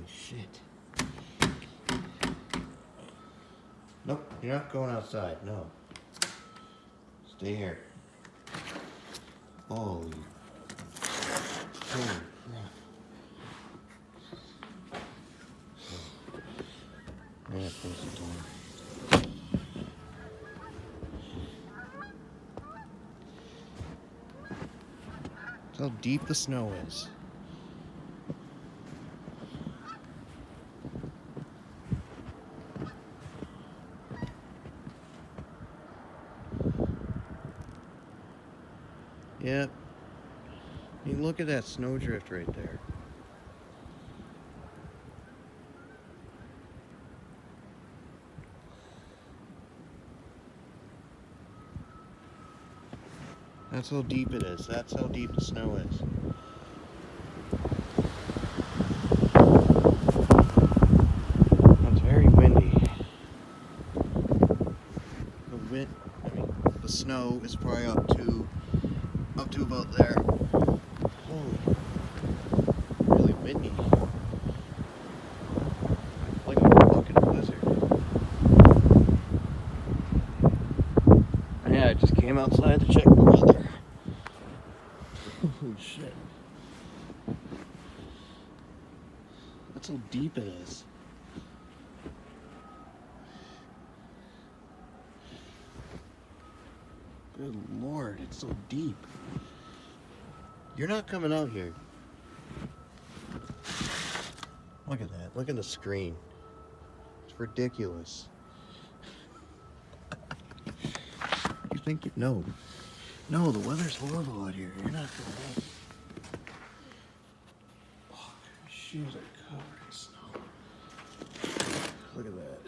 shit. Nope, you're not going outside, no. Stay here. Holy crap. Yeah, close the door. That's how deep the snow is. Yep. You look at that snowdrift right there. That's how deep it is. That's how deep the snow is. It's very windy. The snow is probably up to about there. Holy, really windy. Like a fucking blizzard. Yeah, I just came outside to check the weather. Holy shit. That's how deep it is. Good Lord, it's so deep. You're not coming out here. Look at that. Look at the screen. It's ridiculous. You think you know? No, the weather's horrible out here. You're not coming out. Oh, your shoes are covered in snow. Look at that.